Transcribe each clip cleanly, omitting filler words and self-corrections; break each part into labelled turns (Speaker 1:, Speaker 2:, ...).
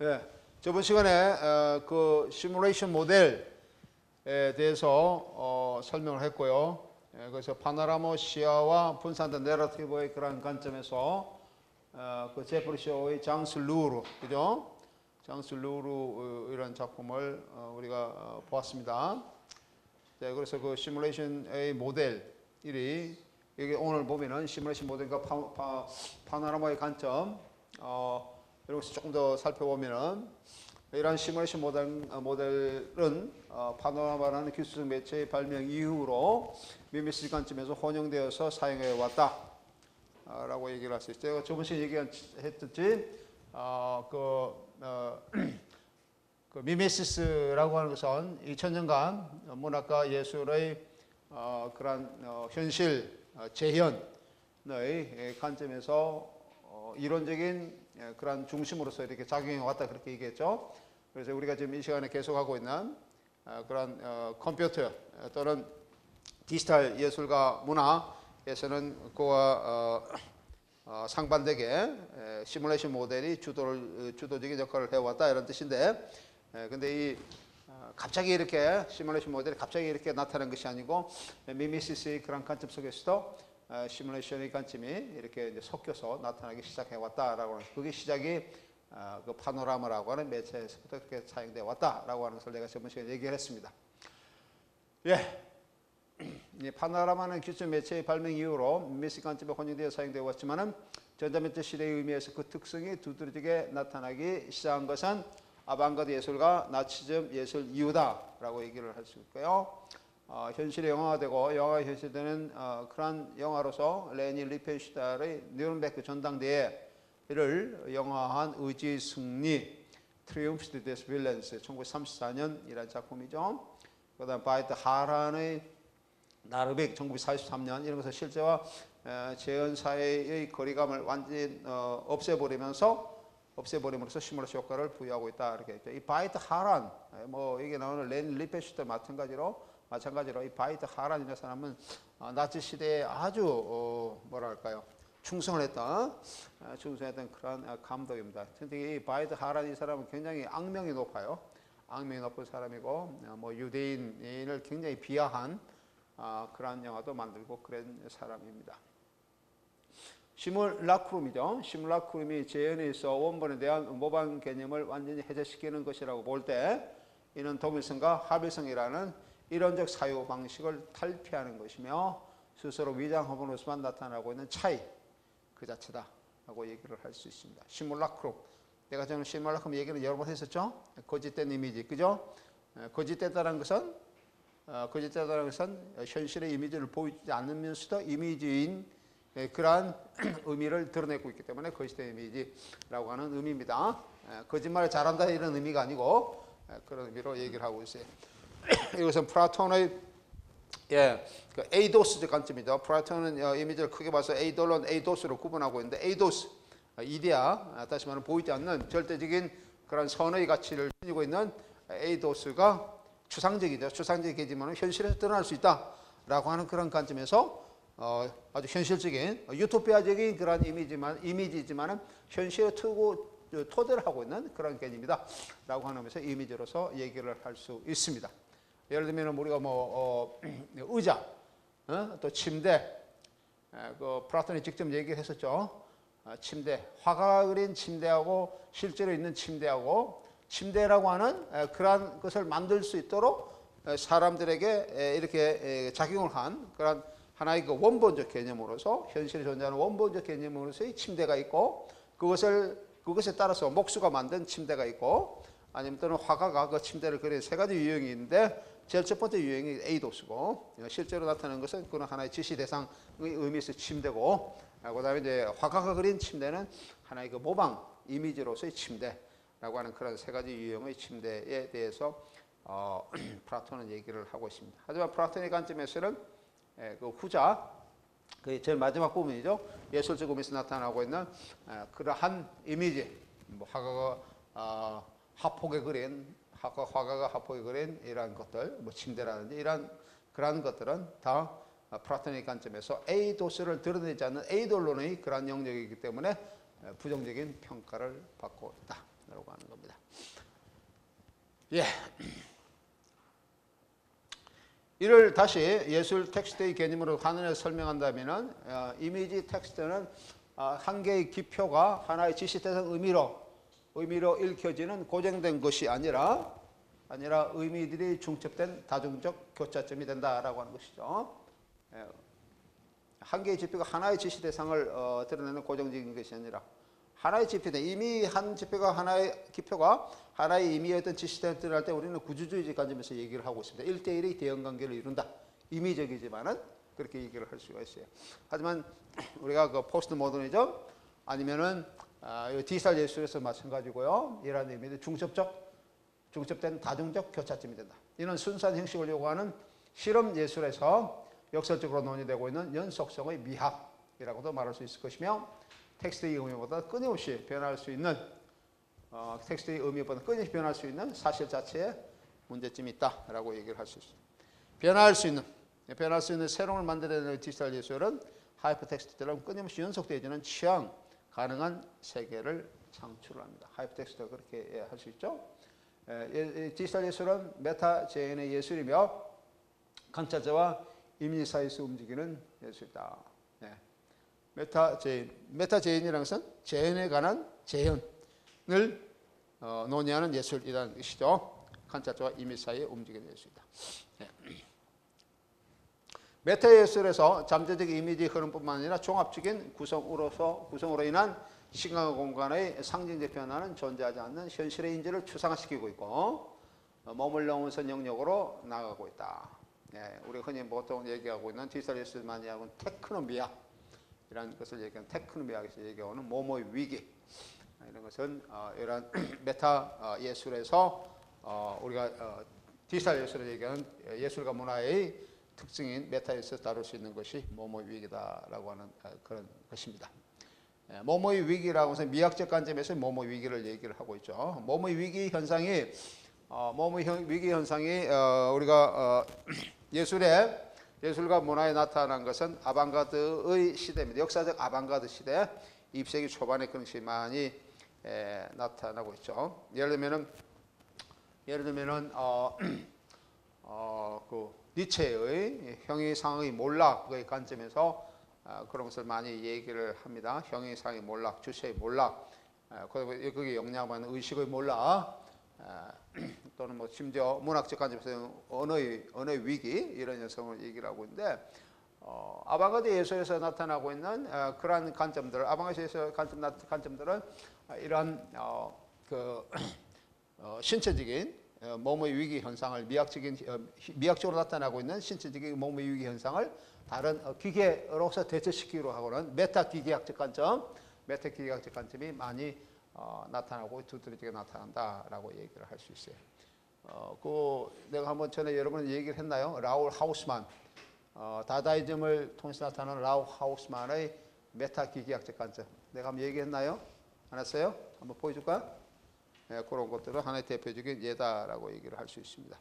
Speaker 1: 예, 저번 시간에 그 시뮬레이션 모델에 대해서 설명을 했고요. 예, 그래서 파노라마 시야와 분산된 내러티브의 그런 관점에서 그 제프리 쇼의 장스 루르, 그죠? 장스 루르 이런 작품을 우리가 보았습니다. 네, 그래서 그 시뮬레이션의 모델이 여기 오늘 보면은 시뮬레이션 모델과 파노라마의 관점 이런 것을 조금 더 살펴보면은 이러한 시뮬레이션 모델은 파노라마라는 기술적 매체의 발명 이후로 미메시스 관점에서 혼용되어서 사용해 왔다 라고 얘기를 할 수 있어요. 저번 시간에 얘기했듯이 그 미메시스라고 하는 것은 2000년간 문학과 예술의 그러한 현실 재현의 관점에서 이론적인 그런 중심으로서 이렇게 작용해 왔다 그렇게 얘기했죠. 그래서 우리가 지금 이 시간에 계속하고 있는 그런 컴퓨터 또는 디지털 예술과 문화에서는 그와 상반되게 시뮬레이션 모델이 주도적인 역할을 해왔다 이런 뜻인데, 근데 이 갑자기 이렇게 시뮬레이션 모델이 갑자기 이렇게 나타난 것이 아니고 미메시스의 그런 관점 속에서도 시뮬레이션의 관점이 이렇게 이제 섞여서 나타나기 시작해 왔다라고 하는, 그게 시작이 그 파노라마라고 하는 매체에서부터 그렇게 사용되어 왔다라고 하는 것을 내가 저번 시간에 얘기를 했습니다. 예. 이 파노라마는 기술 매체의 발명 이후로 미메시스 관점에 혼용되어 사용되어 왔지만은 전자매체 시대의 의미에서 그 특성이 두드러지게 나타나기 시작한 것은 아방가르드 예술과 나치즘 예술 이후다라고 얘기를 할 수 있고요. 현실이 영화화되고 영화가 현실되는 그러한 영화로서 레니 리펜슈탈의 뉴른베르크 전당대회를 영화한 의지의 승리, 트리움프 데스 빌런스 1934년이라는 작품이죠. 그 다음 바이트 하란의 나르백 1943년, 이런 것은 실제와 재현사회의 거리감을 완전히 없애버림으로써 시뮬레이션 효과를 부여하고 있다 이렇게 했죠. 이 바이트 하란, 뭐 이게 나오는 레니 리펜슈탈 마찬가지로 이 바이트 하란이라는 사람은 나치 시대에 아주 뭐랄까요, 충성을 했던 그런 감독입니다. 특히 이 바이트 하란 이 사람은 굉장히 악명이 높아요. 악명이 높은 사람이고 뭐 유대인을 굉장히 비하한 그런 영화도 만들고 그런 사람입니다. 시뮬라크룸이죠. 시뮬라크룸이 재현에 있어 원본에 대한 모방 개념을 완전히 해제시키는 것이라고 볼 때 이는 동일성과 합일성이라는 이론적 사유 방식을 탈피하는 것이며 스스로 위장화분으로서만 나타나고 있는 차이 그 자체다라고 얘기를 할 수 있습니다. 시뮬라크룸, 내가 저는 시뮬라크룸 얘기를 여러 번 했었죠. 거짓된 이미지, 그죠? 거짓됐다는 것은 현실의 이미지를 보이지 않으면서도 이미지인 그러한 의미를 드러내고 있기 때문에 거짓된 이미지라고 하는 의미입니다. 거짓말을 잘한다 이런 의미가 아니고 그런 의미로 얘기를 하고 있어요. 이것은 플라톤의 그 에이도스 관점이죠. 플라톤은 이미지를 크게 봐서 에이돌론, 에이도스로 구분하고 있는데, 에이도스, 이데아, 다시 말하면 보이지 않는 절대적인 그런 선의 가치를 지니고 있는 에이도스가 추상적이죠. 추상적이지만 현실에서 드러날 수 있다라고 하는 그런 관점에서 아주 현실적인 유토피아적인 그런 이미지지만은 현실에 토대를 하고 있는 그런 개념이다라고 하는 면에서 이미지로서 얘기를 할 수 있습니다. 예를 들면 우리가 뭐 의자, 또 침대, 그 플라톤이 직접 얘기를 했었죠. 침대, 화가가 그린 침대하고 실제로 있는 침대하고, 침대라고 하는 그러한 것을 만들 수 있도록 사람들에게 이렇게 작용을 한 그런 하나의 그 원본적 개념으로서, 현실에 존재하는 원본적 개념으로서의 침대가 있고, 그것에 따라서 목수가 만든 침대가 있고, 아니면 또는 화가가 그 침대를 그린 세 가지 유형이 있는데, 제일 첫 번째 유형이 에이도스고, 실제로 나타나는 것은 그런 하나의 지시 대상의 의미에서 침대고, 그 다음에 이제 화가가 그린 침대는 하나의 그 모방 이미지로서의 침대라고 하는 그런 세 가지 유형의 침대에 대해서 플라톤은 얘기를 하고 있습니다. 하지만 플라톤의 관점에서는 그 후자, 그 제일 마지막 부분이죠. 예술적 의미에서 나타나고 있는 그러한 이미지, 뭐 화가가 화폭에 그린 이러한 것들, 뭐 침대라든지 이런 그러한 것들은 다 플라톤의 관점에서 에이도스를 드러내지 않는 에이돌론의 그러한 영역이기 때문에 부정적인 평가를 받고 있다. 라고 하는 겁니다. 예. 이를 다시 예술 텍스트의 개념으로 하늘에 설명한다면은 이미지 텍스트는 한 개의 기표가 하나의 지시대상 의미로 읽혀지는 고정된 것이 아니라 의미들이 중첩된 다중적 교차점이 된다라고 하는 것이죠. 한 개의 지표가 하나의 지시대상을 드러내는 고정적인 것이 아니라 하나의 지표다. 이미 한 지표가 하나의 기표가 하나의 의미의 어떤 지시대를 드러날 때 우리는 구조주의적 관점에서 얘기를 하고 있습니다. 1대1의 대응 관계를 이룬다. 임의적이지만은 그렇게 얘기를 할 수가 있어요. 하지만 우리가 그 포스트 모더니즘 아니면은 디지털 예술에서 마찬가지고요. 이러한 의미들 중첩된 다중적 교차점이 된다. 이는 순수한 형식을 요구하는 실험 예술에서 역설적으로 논의되고 있는 연속성의 미학이라고도 말할 수 있을 것이며 텍스트의 의미보다 끊임없이 변할 수 있는 사실 자체에 문제점이 있다라고 얘기를 할 수 있습니다. 변할 수 있는 새로움을 만들어내는 디지털 예술은 하이퍼텍스트처럼 끊임없이 연속되어지는 취향 가능한 세계를 창출합니다. 하이퍼텍스트가 그렇게 할 수 있죠. 디지털 예술은 메타 제인의 예술이며 관찰자와 이미지 사이에서 움직이는 예술이다. 메타 제인이라는 것은 재현에 관한 재현을 논의하는 예술이라는 것이죠. 관찰자와 이미지 사이에 움직이는 예술이다. 메타 예술에서 잠재적 이미지 흐름뿐만 아니라 종합적인 구성으로 인한 시간과 공간의 상징적 변화는 존재하지 않는 현실의 인재를 추상화시키고 있고 몸을 넘어선 영역으로 나가고 있다. 우리가 흔히 보통 얘기하고 있는 디지털 예술 많이 하고 테크노미학 이런 것을 얘기하는 테크노미학에서 얘기하는 모모의 위기 이런 것은 이런 메타 예술에서 우리가 디지털 예술을 얘기하는 예술과 문화의 특징인 메타 예술을 다룰 수 있는 것이 모모의 위기다라고 하는 그런 것입니다. 모모의 위기라고 해서 미학적 관점에서 모모의 위기를 얘기를 하고 있죠. 모모의 위기 현상이 우리가 예술과 문화에 나타난 것은 아방가드의 시대입니다. 역사적 아방가드 시대, 20세기 초반에 그런 것이 많이 나타나고 있죠. 예를 들면은 그 니체의 형이상의 몰락의 관점에서 그런 것을 많이 얘기를 합니다. 형이상의 몰락, 주체의 몰락, 거기에 영향받는 의식의 몰락, 또는 뭐 심지어 문학적 관점에서 언어의 위기 이런 현상을 얘기를 하고 있는데 아방가드 예술에서 나타나고 있는 그러한 관점들, 아방가드 예술 관점들은 이런 신체적인 몸의 위기 현상을 미학적으로 나타나고 있는 신체적인 몸의 위기 현상을 다른 기계로서 대처시키기로 하고는 메타 기계학적 관점이 많이 나타나고 두드러지게 나타난다라고 얘기를 할 수 있어요. 내가 한번 전에 여러분 얘기를 했나요? 라울 하우스만, 다다이즘을 통해서 나타나는 라울 하우스만의 메타 기계학적 관점. 내가 한번 얘기했나요? 안 했어요? 한번 보여줄까? 그런 것들은 하나의 대표적인 예다라고 얘기를 할 수 있습니다.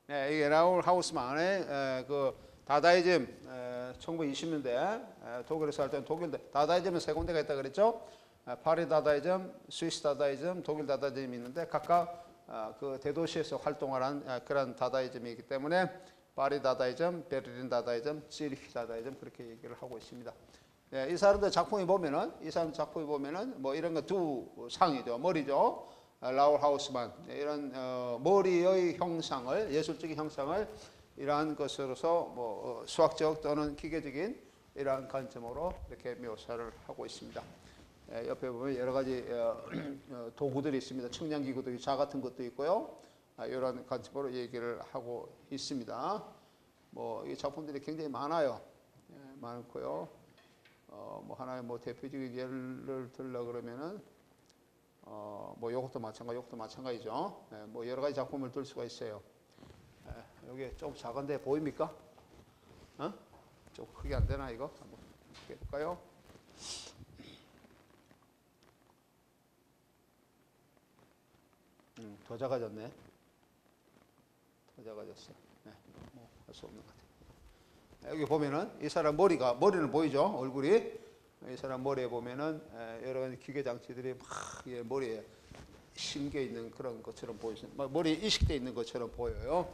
Speaker 1: 이게 라울 하우스만의 그 다다이즘 1920년대 독일에서 할 때는 다다이즘은 세 군데가 있다 그랬죠. 파리 다다이즘, 스위스 다다이즘, 독일 다다이즘이 있는데 각각 그 대도시에서 활동을 한 그런 다다이즘이기 때문에 파리 다다이즘, 베를린 다다이즘, 지리히 다다이즘 그렇게 얘기를 하고 있습니다. 이 사람들 작품이 보면은 뭐 이런 거 두 상이죠. 머리죠. 라울 하우스만 이런 머리의 형상을 예술적인 형상을 이러한 것으로서 뭐 수학적 또는 기계적인 이러한 관점으로 이렇게 묘사를 하고 있습니다. 옆에 보면 여러 가지 도구들이 있습니다. 측량기구도 자 같은 것도 있고요. 이런 관점으로 얘기를 하고 있습니다. 뭐 이 작품들이 굉장히 많아요. 많고요. 뭐 하나의 뭐 대표적인 예를 들려 그러면은 뭐 이것도 마찬가지죠. 뭐 여러 가지 작품을 들 수가 있어요. 여기 좀 작은데 보입니까? 좀 크게 안 되나 이거? 한번 해볼까요? 더 작아졌네. 더 작아졌어. 뭐 할 수 없는 것 같아요. 여기 보면은 이 사람 머리는 보이죠? 얼굴이 이 사람 머리에 보면은 여러 가지 기계 장치들이 막 머리에 심겨 있는 그런 것처럼 보이죠. 머리에 이식돼 있는 것처럼 보여요.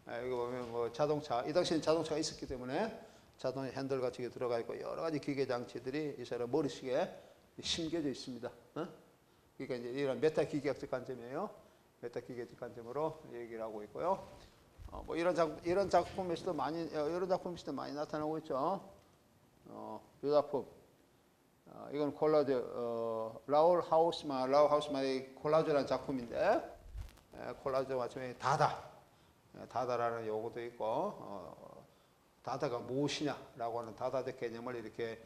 Speaker 1: 여기 보면 뭐 자동차, 이 당시에는 자동차가 있었기 때문에 자동 핸들 같이 들어가 있고 여러 가지 기계 장치들이 이 사람 머릿속에 심겨져 있습니다. 그러니까 이제 이런 메타 기계학적 관점이에요. 메타 기계학적 관점으로 얘기를 하고 있고요. 뭐 이런 작품에서도 많이 나타나고 있죠. 이 작품, 이건 콜라주, 라울 하우스만의 콜라주라는 작품인데, 콜라주 마침에 다다라는 용어도 있고, 다다가 무엇이냐라고 하는 다다적 개념을 이렇게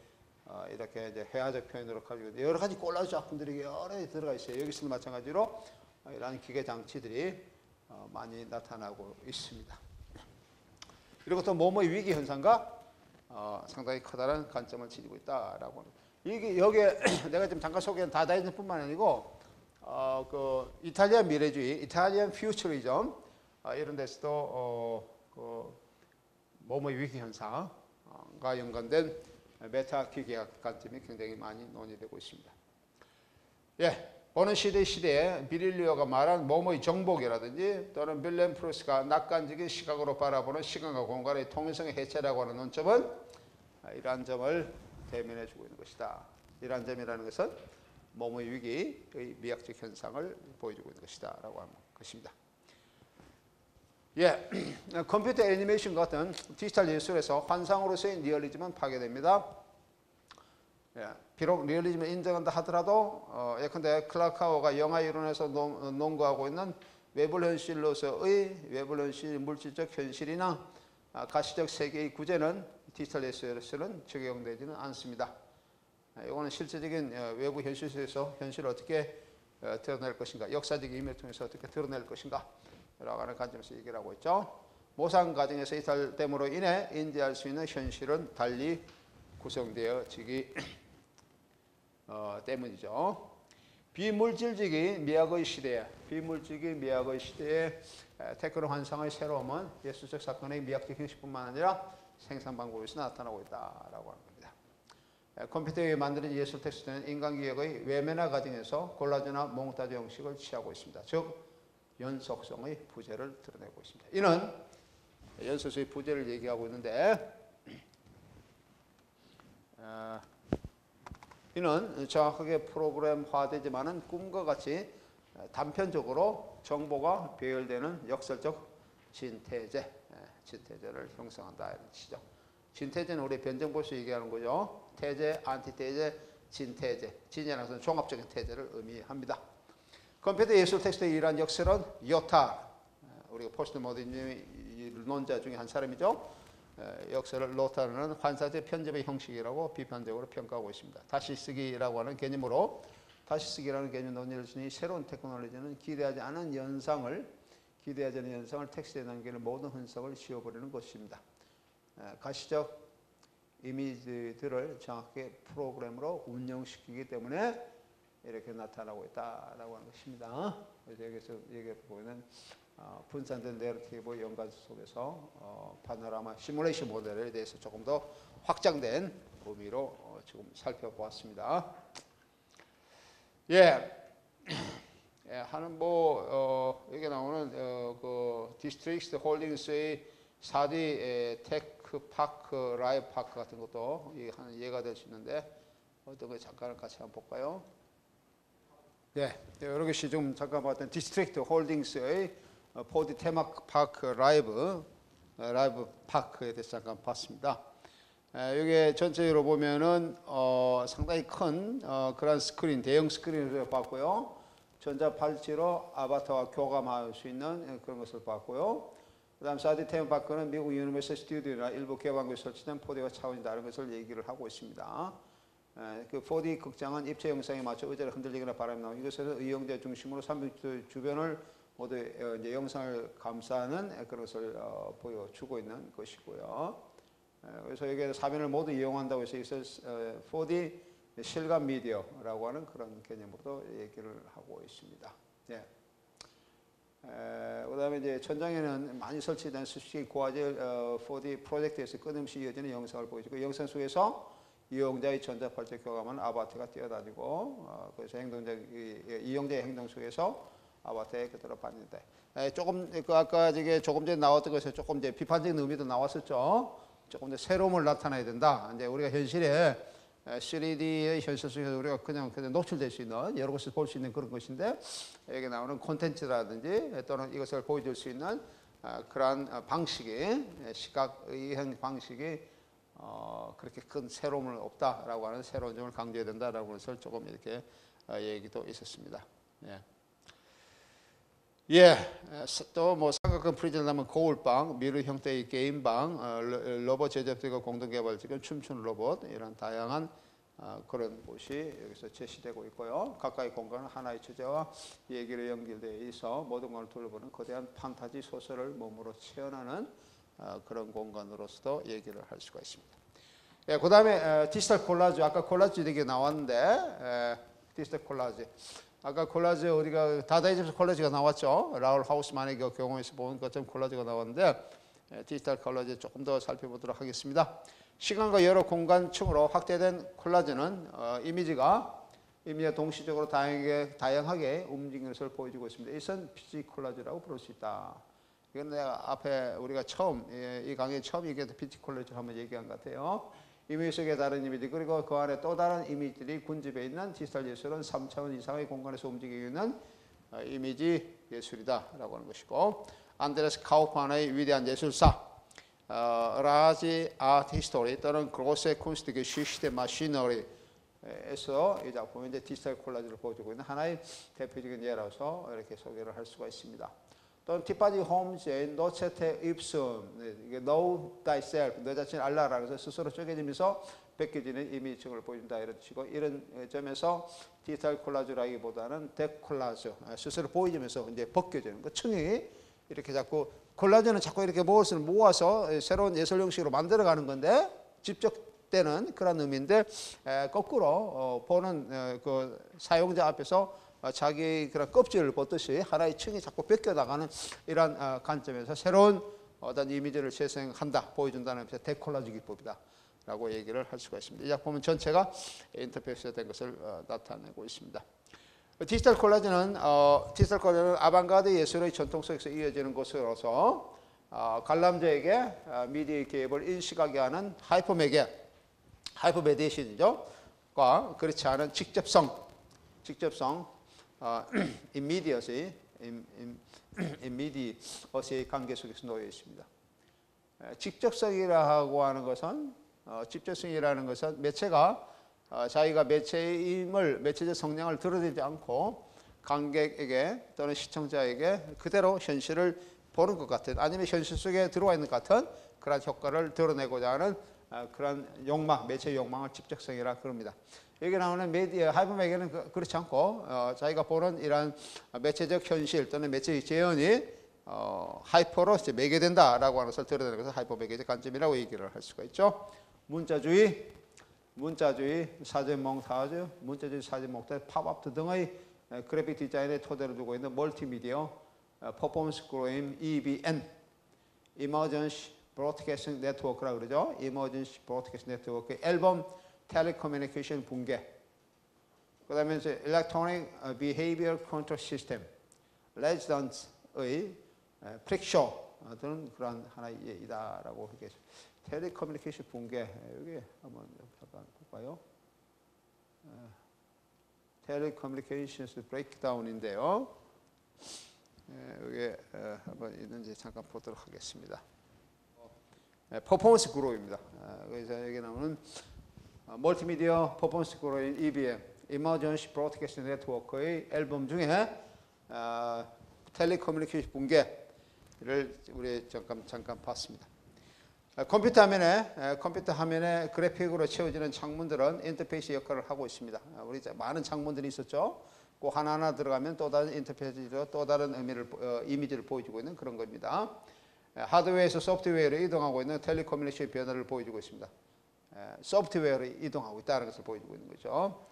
Speaker 1: 이제 회화적 표현으로 가지고 여러 가지 콜라주 작품들이 여러 개 들어가 있어요. 여기서도 마찬가지로 이런 기계 장치들이 많이 나타나고 있습니다. 그리고 또 뭐뭐의 위기 현상과 상당히 커다란 관점을 지니고 있다라고 합니다. 이게 여기에 내가 지금 잠깐 소개한 다다이즘뿐만 아니고 그 이탈리안 미래주의, 이탈리안 퓨처리즘 이런 데서도 뭐뭐의 위기 현상과 연관된 메타 기계학 관점이 굉장히 많이 논의되고 있습니다. 예, 어느 시대에 비릴리오가 말한 뭐뭐의 정복이라든지 또는 빌렌 프루스가 낙관적인 시각으로 바라보는 시간과 공간의 통일성의 해체라고 하는 논점은 이러한 점을 대면해 주고 있는 것이다. 이러한 점이라는 것은 뭐뭐의 위기의 미학적 현상을 보여주고 있는 것이다 라고 하는 것입니다. 예, 컴퓨터 애니메이션 같은 디지털 예술에서 환상으로서의 리얼리즘은 파괴됩니다. 예, 비록 리얼리즘을 인정한다 하더라도 예컨대 클라카오가 영화 이론에서 논거하고 있는 외부 현실로서의 외부 현실 물질적 현실이나 가시적 세계의 구제는 디지털 예술에서는 적용되지는 않습니다. 이거는 실제적인 외부 현실 속에서 현실을 어떻게 드러낼 것인가, 역사적 의미를 통해서 어떻게 드러낼 것인가 라고 하는 관점에서 얘기를 하고 있죠. 모상 과정에서 이탈됨으로 인해 인지할 수 있는 현실은 달리 구성되어지기 때문이죠. 비물질적인 미학의 시대에 테크노 환상의 새로움은 예술적 사건의 미학적 형식뿐만 아니라 생산 방법에서 나타나고 있다라고 하는 겁니다. 컴퓨터에 만드는 예술 텍스트는 인간기억의 외면화 과정에서 콜라주나 몽타주 형식을 취하고 있습니다. 즉 연속성의 부재를 드러내고 있습니다. 이는 연속성의 부재를 얘기하고 있는데 이는 정확하게 프로그램화되지만은 꿈과 같이 단편적으로 정보가 배열되는 역설적 진태제를 형성한다 이런 뜻이죠. 진태제는 우리 변정보수 얘기하는 거죠. 태제, 안티태제, 진태제. 진이라는 것은 종합적인 태제를 의미합니다. 컴퓨터 예술 텍스트의 이러한 역설은 요타, 우리가 포스트 모더니즘 논자 중에 한 사람이죠. 역설을 로타는 환사적 편집의 형식이라고 비판적으로 평가하고 있습니다. 다시 쓰기라고 하는 개념으로 다시 쓰기라는 개념 논의를 주니 새로운 테크놀로지는 기대하지 않은 현상을 텍스트에 남기는 모든 흔적을 지워버리는 것입니다. 가시적 이미지들을 정확하게 프로그램으로 운영시키기 때문에 이렇게 나타나고 있다라고 하는 것입니다. 그래서 여기서 얘기해 보면 분산된 내러티브 연관 속에서 파노라마 시뮬레이션 모델에 대해서 조금 더 확장된 의미로 지금 살펴보았습니다. 하는 여기 나오는 그 디스트릭트 홀딩스의 4D 테크파크, 라이브파크 같은 것도 하는 예가 될 수 있는데 어떤 거 잠깐 같이 한번 볼까요? 여러 개씩 좀 잠깐 봤던 디스트릭트 홀딩스의 4D 테마파크 라이브 파크에 대해서 잠깐 봤습니다. 이게 전체적으로 보면은 상당히 큰 그런 스크린, 대형 스크린을 봤고요. 전자팔찌로 아바타와 교감할 수 있는 그런 것을 봤고요. 그 다음 4D 테마파크는 미국 유니버시티 스튜디오나 일부 개방구에 설치된 4D와 차원이 다른 것을 얘기를 하고 있습니다. 그 4D 극장은 입체 영상에 맞춰 의자를 흔들리거나 바람이 나오고 이것은 의용자 중심으로 360도 주변을 모두 이제 영상을 감싸는 그런 것을 보여주고 있는 것이고요. 그래서 여기에 사면을 모두 이용한다고 해서 이것을 4D 실감 미디어라고 하는 그런 개념으로 얘기를 하고 있습니다. 그다음에 이제 천장에는 많이 설치된 수식이 고화질 4D 프로젝트에서 끊임없이 이어지는 영상을 보여주고 영상 속에서 이용자의 전자팔자 교감은 아바타가 뛰어다니고 그래서 이용자의 행동 속에서 아바타에 그대로 반영돼. 조금 아까 조금 전에 나왔던 것에 조금 이제 비판적인 의미도 나왔었죠. 조금 더 새로움을 나타내야 된다. 이제 우리가 현실에 3D의 현실 속에서 우리가 그냥 노출될 수 있는 여러 것을 볼 수 있는 그런 것인데 여기 나오는 콘텐츠라든지 또는 이것을 보여줄 수 있는 그러한 방식이 시각의 방식이 그렇게 큰 새로움은 없다라고 하는 새로운 점을 강조해야 된다라고 하는 것을 조금 이렇게 얘기도 있었습니다. 또 뭐 삼각형 프리즈를 하면 거울방, 미르 형태의 게임방, 로봇 제작자가 공동 개발 지금 춤추는 로봇 이런 다양한 그런 곳이 여기서 제시되고 있고요. 각각의 공간은 하나의 주제와 얘기를 연결되어 있어 모든 걸 둘러보는 거대한 판타지 소설을 몸으로 체험하는 그런 공간으로서도 얘기를 할 수가 있습니다. 그 다음에 디지털 콜라주, 아까 콜라주 얘기 나왔는데 디지털 콜라주. 아까 콜라주 우리가 다다이즘스 콜라주가 나왔죠. 라울 하우스만의 경험에서 본 것처럼 콜라주가 나왔는데 디지털 콜라주 조금 더 살펴보도록 하겠습니다. 시간과 여러 공간층으로 확대된 콜라주는 이미지가 동시적으로 다양하게 움직이는 것을 보여주고 있습니다. 이것은 피지 콜라주라고 부를 수 있다. 이건 내가 앞에 우리가 처음 이 강의 처음 얘기했던 피지 콜라주를 한번 얘기한 것 같아요. 이미지 속에 다른 이미지 그리고 그 안에 또 다른 이미지들이 군집해 있는 디지털 예술은 3차원 이상의 공간에서 움직이고 있는 이미지 예술이다라고 하는 것이고 안드레스 카우프만의 위대한 예술사 라지 아트 히스토리 또는 그로세 쿤스트 게시시대 마시너리에서 이 작품이 이제 디지털 콜라주를 보여주고 있는 하나의 대표적인 예라서 이렇게 소개를 할 수가 있습니다. 또는 티파니 홈즈의 노체테 입숨, know thyself, 너 자신을 알라라고 해서 스스로 쪼개지면서 벗겨지는 이미지를 보여준다 이런 식으로 이런 점에서 디지털 콜라주라기보다는 데콜라주, 스스로 보여지면서 이제 벗겨지는 그 층이 이렇게 자꾸 콜라주는 자꾸 이렇게 모아서 새로운 예술 형식으로 만들어가는 건데 집적되는 그런 의미인데 거꾸로 보는 그 사용자 앞에서 자기 그런 껍질을 벗듯이 하나의 층이 자꾸 벗겨나가는 이러한 관점에서 새로운 어떤 이미지를 재생한다, 보여준다는 것이 데콜라주 기법이다 라고 얘기를 할 수가 있습니다. 이 작품은 전체가 인터페이스가 된 것을 나타내고 있습니다. 디지털 콜라주는 아방가드 예술의 전통 속에서 이어지는 것으로서 관람자에게 미디어의 개입을 인식하게 하는 하이퍼메디에이션이죠. 과 그렇지 않은 직접성 immediacy의 관계 속에서 놓여 있습니다. 직접성이라고 하는 것은 직접성이라는 것은 매체가 자기가 매체적 성향을 드러내지 않고 관객에게 또는 시청자에게 그대로 현실을 보는 것 같은 아니면 현실 속에 들어와 있는 것 같은 그런 효과를 드러내고자 하는 그런 욕망, 매체의 욕망을 직접성이라 그럽니다. 여기 나오는 하이퍼메디어는 그렇지 않고 자기가 보는 이러한 매체적 현실 또는 매체의 재현이 하이퍼로 이제 매개된다라고 하는 것을 드러내는 것을 하이퍼메디어적 관점이라고 얘기를 할 수가 있죠. 문자주의, 사전몽타주, 문자주의 사전몽타주, 팝업 등의 그래픽 디자인의 토대로 두고 있는 멀티미디어, 퍼포먼스 그로임, EBN, Emergency Broadcasting Network라고 그러죠. Emergency Broadcasting Network, 앨범 텔레커뮤니케이션 붕괴, 그 다음에 이제 Electronic Behavior Control System, 레지던스의 프릭쇼 등은 그런 하나의 예이다라고 이렇게 텔레커뮤니케이션 붕괴 여기 한번 잠깐 볼까요? 텔레커뮤니케이션 브레이크다운인데요. 여기 한번 있는지 잠깐 보도록 하겠습니다. 퍼포먼스 그룹입니다. 그래서 여기 나오는 멀티미디어 퍼포먼스 그룹인 EBM, Emergency Broadcasting Network의 앨범 중에 텔레커뮤니케이션 붕괴를 우리 잠깐 봤습니다. 컴퓨터 화면에 그래픽으로 채워지는 창문들은 인터페이스 역할을 하고 있습니다. 우리 많은 창문들이 있었죠. 그 하나하나 들어가면 또 다른 인터페이스로 또 다른 이미지를 보여주고 있는 그런 겁니다. 하드웨어에서 소프트웨어로 이동하고 있는 텔레커뮤니케이션 변화를 보여주고 있습니다. 소프트웨어로 이동하고 있다는 것을 보여주고 있는 거죠.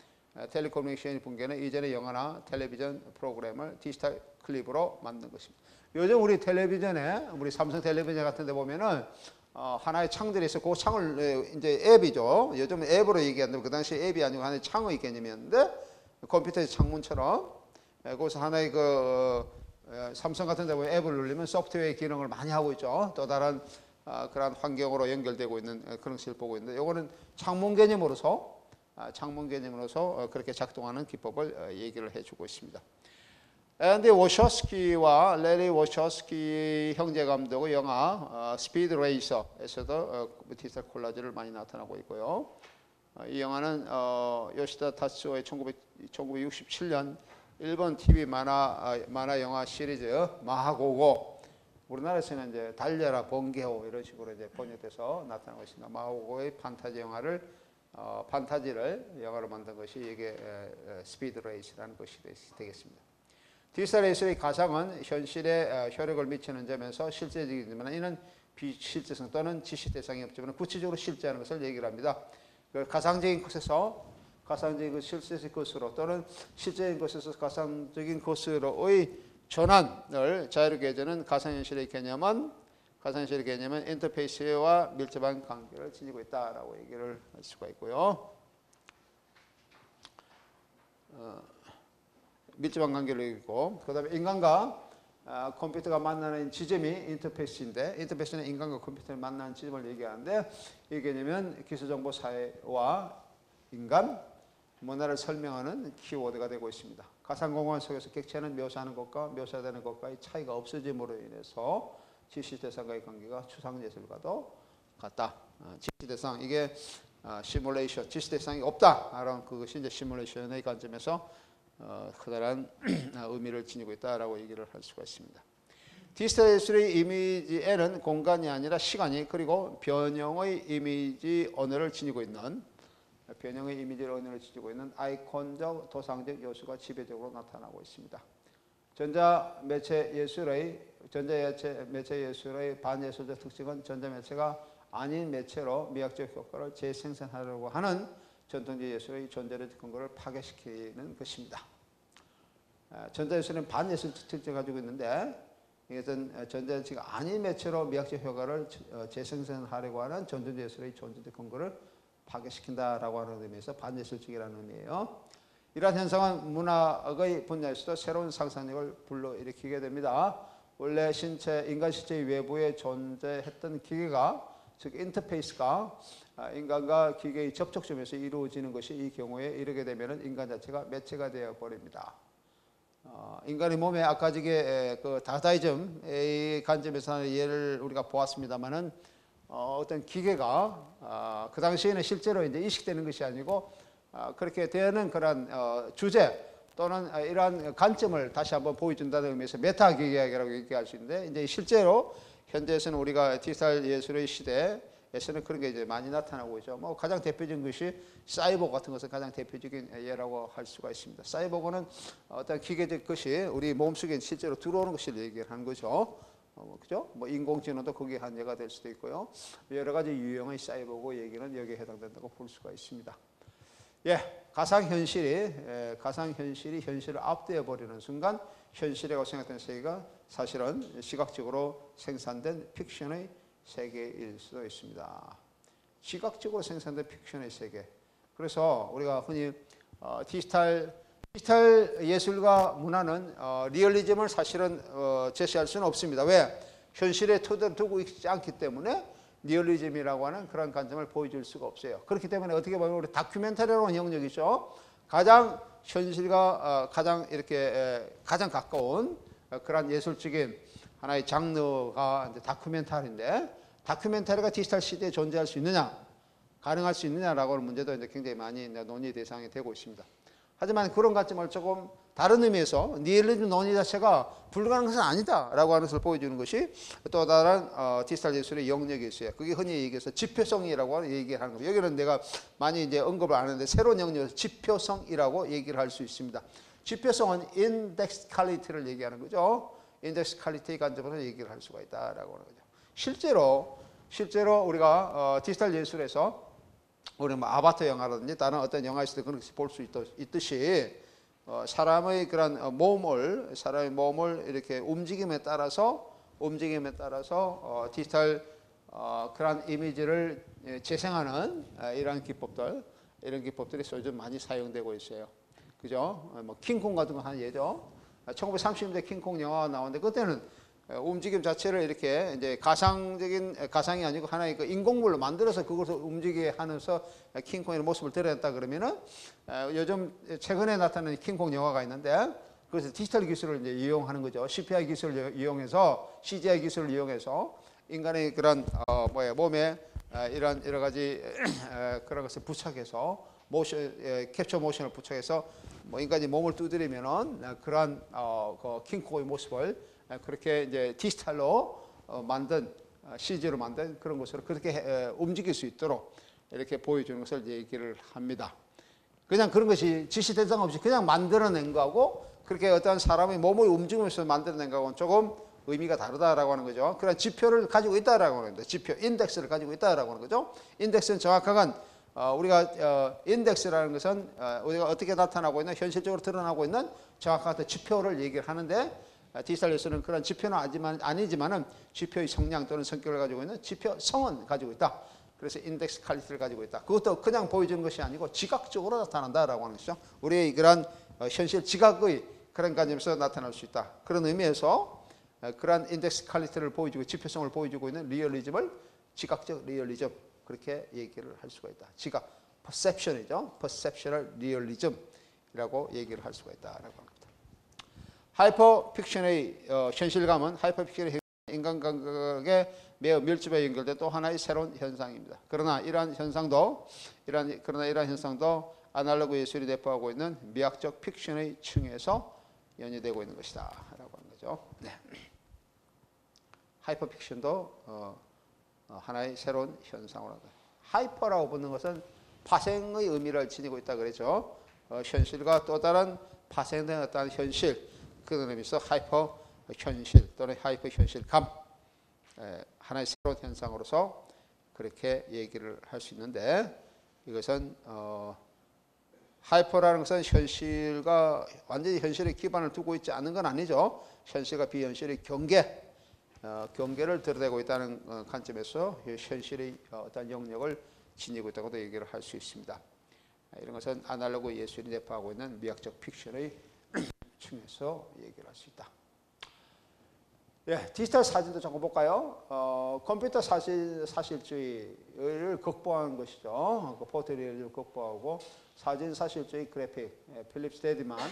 Speaker 1: 텔레커뮤니케이션 붕괴는 이전의 영화나 텔레비전 프로그램을 디지털 클립으로 만든 것입니다. 요즘 우리 텔레비전에 우리 삼성 텔레비전 같은 데 보면은 하나의 창들이 있어. 그 창을 이제 앱이죠. 요즘은 앱으로 얘기하는데 그 당시 앱이 아니고 하나의 창의 개념이었는데 컴퓨터의 창문처럼 거기서 하나의 삼성 같은 데 보면 앱을 누르면 소프트웨어의 기능을 많이 하고 있죠. 또 다른 그런 환경으로 연결되고 있는 그런 것을 보고 있는데 이거는 창문 개념으로서 그렇게 작동하는 기법을 얘기를 해주고 있습니다. 앤디 워셔스키와 레리 워셔스키 형제 감독의 영화 스피드 레이서에서도 디지털 콜라주를 많이 나타나고 있고요. 이 영화는 요시다 타츠오의 1967년 일본 TV 만화 영화 시리즈 마하고고, 우리나라에서는 이제 달려라 번개호 이런 식으로 이제 번역돼서 나타나고 있습니다. 마하고고의 판타지 판타지를 영화로 만든 것이 이게 스피드 레이스라는 것이 되겠습니다. 디지털 레이스의 가상은 현실에 효력을 미치는 점에서 실제적이지만 이는 비실제성 또는 지시 대상이 없지만 구체적으로 실제하는 것을 얘기를 합니다. 가상적인 것에서 가상적인 실제적인 것으로 또는 실제적인 것에서 가상적인 것으로의 전환을 자유롭게 해주는 가상현실의 개념은 인터페이스와 밀접한 관계를 지니고 있다라고 얘기를 할 수가 있고요. 밀접한 관계를 있고, 그 다음에 인간과 컴퓨터가 만나는 지점이 인터페이스인데, 인터페이스는 인간과 컴퓨터를 만나는 지점을 얘기하는데, 이 개념은 기술정보 사회와 인간, 문화를 설명하는 키워드가 되고 있습니다. 가상공간 속에서 객체는 묘사하는 것과 묘사되는 것과의 차이가 없어짐으로 인해서 지시대상과의 관계가 추상예술과도 같다. 지시대상, 이게 시뮬레이션, 지시대상이 없다. 그것이 이제 시뮬레이션의 관점에서 커다란 의미를 지니고 있다라고 얘기를 할 수가 있습니다. 디지털 예술의 이미지에는 공간이 아니라 시간이, 그리고 변형의 이미지 언어를 지니고 있는 아이콘적 도상적 요소가 지배적으로 나타나고 있습니다. 전자매체 예술의 반예술적 특징은 전자매체가 아닌 매체로 미학적 효과를 재생산하려고 하는 전통적 예술의 존재적 근거를 파괴시키는 것입니다. 전자예술은 반예술 특징을 가지고 있는데, 이것은 전자예술이 아닌 매체로 미학적 효과를 재생산하려고 하는 전통적 예술의 존재적 근거를 파괴시킨다라고 하는 의미에서 반예술적이라는 의미예요. 이러한 현상은 문학의 분야에서도 새로운 상상력을 불러일으키게 됩니다. 원래 인간 신체의 외부에 존재했던 기계가, 즉 인터페이스가 인간과 기계의 접촉점에서 이루어지는 것이 이 경우에 이르게 되면 인간 자체가 매체가 되어 버립니다. 인간의 몸에 아까 그 다다이즘의 관점에서 예를 우리가 보았습니다만은 어떤 기계가 그 당시에는 실제로 이제 인식되는 것이 아니고 그렇게 되는 그런 주제 또는 이러한 관점을 다시 한번 보여준다는 의미에서 메타 기계학이라고 얘기할 수 있는데, 이제 실제로 현재에서는 우리가 디지털 예술의 시대에서는 그런 게 이제 많이 나타나고 있죠. 뭐 가장 대표적인 것이 사이보그 같은 것은 가장 대표적인 예라고 할 수가 있습니다. 사이보그는 어떤 기계적 것이 우리 몸속에 실제로 들어오는 것을 얘기하는 거죠. 그죠? 뭐 인공지능도 거기에 한 예가 될 수도 있고요. 여러 가지 유형의 사이보그 얘기는 여기에 해당된다고 볼 수가 있습니다. 가상현실이 현실을 앞대어 버리는 순간 현실이라고 생각된 세계가 사실은 시각적으로 생산된 픽션의 세계일 수도 있습니다. 시각적으로 생산된 픽션의 세계. 그래서 우리가 흔히 디지털 예술과 문화는 리얼리즘을 사실은 제시할 수는 없습니다. 왜? 현실에 토대를 두고 있지 않기 때문에 리얼리즘이라고 하는 그런 관점을 보여줄 수가 없어요. 그렇기 때문에 어떻게 보면 우리 다큐멘터리라는 영역이죠. 가장 현실과 가장 가까운 그런 예술적인 하나의 장르가 이제 다큐멘터리인데, 다큐멘터리가 디지털 시대에 존재할 수 있느냐, 가능할 수 있느냐라고 하는 문제도 이제 굉장히 많이 논의 대상이 되고 있습니다. 하지만 그런 관점을 조금 다른 의미에서 리얼리즘 논의 자체가 불가능한 것은 아니다라고 하는 것을 보여주는 것이 또 다른 디지털 예술의 영역이 있어요. 그게 흔히 얘기해서 지표성이라고 얘기를 하는 거예요. 여기는 내가 많이 이제 언급을 안 하는데 새로운 영역에서 지표성이라고 얘기를 할 수 있습니다. 지표성은 인덱스 퀄리티를 얘기하는 거죠. 인덱스 퀄리티 관점에서 얘기를 할 수가 있다라고 하는 거죠. 실제로 우리가 디지털 예술에서 우리 뭐 아바타 영화라든지 다른 어떤 영화에서도 그런 것을 볼 수 있듯이 사람의 그런 사람의 몸을 이렇게 움직임에 따라서 디지털 그러한 이미지를 재생하는 이런 기법들이 요즘 많이 사용되고 있어요. 그죠? 뭐 킹콩 같은 거 하는 예죠. 1930년대 킹콩 영화가 나오는데 그때는 움직임 자체를 이렇게 이제 가상이 아니고 하나의 그 인공물로 만들어서 그것을 움직이게 하면서 킹콩의 모습을 드러냈다 그러면은 요즘 최근에 나타난 킹콩 영화가 있는데 그래서 디지털 기술을 이제 이용하는 거죠. CPI 기술을 이용해서 CGI 기술을 이용해서 인간의 그런 몸에 이런 여러 가지 그런 것을 부착해서 캡처 모션을 부착해서 뭐 인간이 몸을 두드리면은 그러한 그 킹콩의 모습을 그렇게 이제 디지털로 만든 CG로 만든 그런 것으로 그렇게 움직일 수 있도록 이렇게 보여주는 것을 얘기를 합니다. 그냥 그런 것이 지시 대상 없이 그냥 만들어낸 거하고 그렇게 어떤 사람의 몸을 움직이면서 만들어낸 거하고는 조금 의미가 다르다라고 하는 거죠. 그런 지표를 가지고 있다라고 하는 거죠. 지표, 인덱스를 가지고 있다라고 하는 거죠. 인덱스는 정확한 우리가 인덱스라는 것은 우리가 어떻게 나타나고 있는 현실적으로 드러나고 있는 정확한 지표를 얘기를 하는데 디지털 뉴스는 그런 지표는 아니지만은 지표의 성량 또는 성격을 가지고 있는 지표성은 가지고 있다. 그래서 인덱스 퀄리티를 가지고 있다. 그것도 그냥 보여주는 것이 아니고 지각적으로 나타난다라고 하는 것이죠. 우리의 그런 현실 지각의 그런 관점에서 나타날 수 있다. 그런 의미에서 그러한 인덱스 퀄리티를 보여주고 지표성을 보여주고 있는 리얼리즘을 지각적 리얼리즘 그렇게 얘기를 할 수가 있다. 지각, perception이죠. perceptional realism이라고 얘기를 할 수가 있다라고 합니다. 하이퍼 픽션의 현실감은 하이퍼 픽션의 인간 감각에 매우 밀접하게 연결된 또 하나의 새로운 현상입니다. 그러나 이러한 현상도 아날로그 예술이 내포하고 있는 미학적 픽션의 층에서 연유되고 있는 것이다라고 하는 거죠. 네. 하이퍼 픽션도 하나의 새로운 현상으로 합니다. 하이퍼라고 붙는 것은 파생의 의미를 지니고 있다 그랬죠. 현실과 또 다른 파생된 어떤 현실 그런 의미에서 하이퍼 현실 또는 하이퍼 현실감 하나의 새로운 현상으로서 그렇게 얘기를 할 수 있는데 이것은 하이퍼라는 것은 현실과 완전히 현실의 기반을 두고 있지 않은 건 아니죠. 현실과 비현실의 경계를 드러내고 있다는 관점에서 현실의 어떤 영역을 지니고 있다고도 얘기를 할 수 있습니다. 이런 것은 아날로그 예술이 내포하고 있는 미학적 픽션의 층에서 얘기를 할 수 있다. 예, 디지털 사진도 잠깐 볼까요? 컴퓨터 사실주의를 극복한 것이죠. 그 포토리얼을 극복하고 사진 사실주의 그래픽, 필립 스테디만의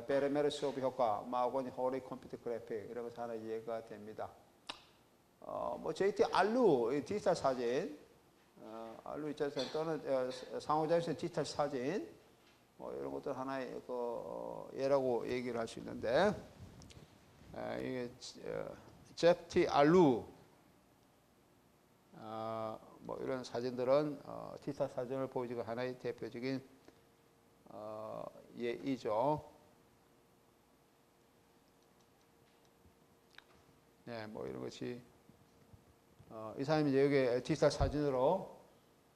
Speaker 1: 베르메르 수업 효과, 마고니 호리 컴퓨터 그래픽 이런 것 하나 이해가 됩니다. 뭐 JT 알루 디지털 사진, 알루 디지털 사진 또는 상호작용성 디지털 사진, 뭐 이런 것들 하나의 그 예라고 얘기를 할 수 있는데. 이게 제프티 알루 뭐 이런 사진들은 디지털 사진을 보여주고 하나의 대표적인 예이죠. 네, 뭐 이런 것이 이 사람이 이제 여기 디지털 사진으로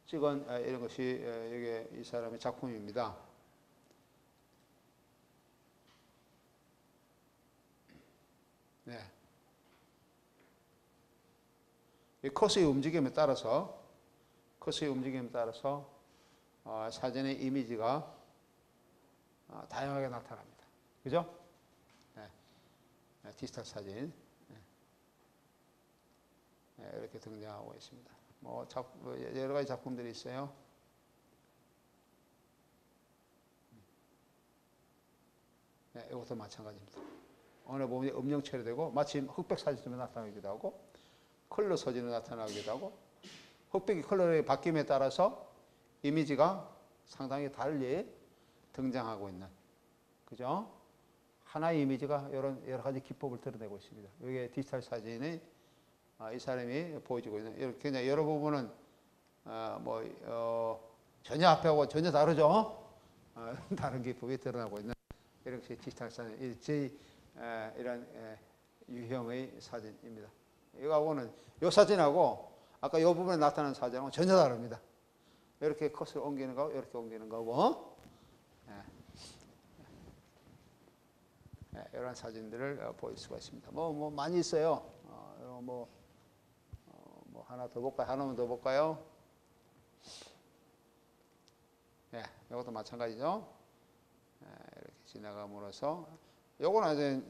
Speaker 1: 찍은 이런 것이 여기 이 사람의 작품입니다. 네. 이 커서의 움직임에 따라서 사진의 이미지가 다양하게 나타납니다. 그죠? 네. 디지털 사진 이렇게 등장하고 있습니다. 뭐 여러 가지 작품들이 있어요. 네, 이것도 마찬가지입니다. 어느 부분이 음영 처리되고 마치 흑백 사진처럼 나타나기도 하고 컬러 사진으로 나타나기도 하고 흑백이 컬러의 바뀜에 따라서 이미지가 상당히 달리 등장하고 있는 그죠? 하나의 이미지가 이런 여러 가지 기법을 드러내고 있습니다. 이게 디지털 사진이 이 사람이 보여주고 있는 이렇게 그냥 여러 부분은 전혀 앞에하고 전혀 다르죠? 다른 기법이 드러나고 있는 이런 것이 디지털 사진 이런 유형의 사진입니다. 이거하고는 이 사진하고 아까 이 부분에 나타난 사진하고 전혀 다릅니다. 이렇게 컷을 옮기는 거고 이렇게 옮기는 거고 이런 사진들을 보일 수가 있습니다. 뭐 많이 있어요. 하나 더 볼까요? 하나만 더 볼까요? 예, 이것도 마찬가지죠. 예, 이렇게 지나감으로써 요거는 이제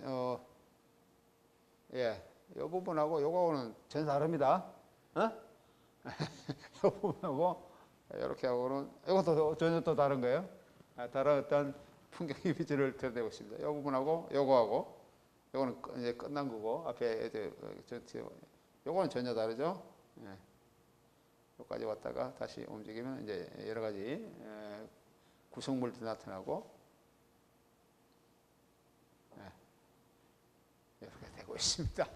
Speaker 1: 예, 요 부분하고 요거는 전혀 다릅니다. 어? 요 부분하고 이렇게 하고는 이것도 전혀 또 다른 거예요. 다른 어떤 풍경 이미지를 드러내고 있습니다. 요 부분하고 요거하고 요거는 이제 끝난 거고 앞에 요거는 전혀 다르죠. 예. 여기까지 왔다가 다시 움직이면 이제 여러 가지 구성물도 나타나고 이렇게 되고 있습니다.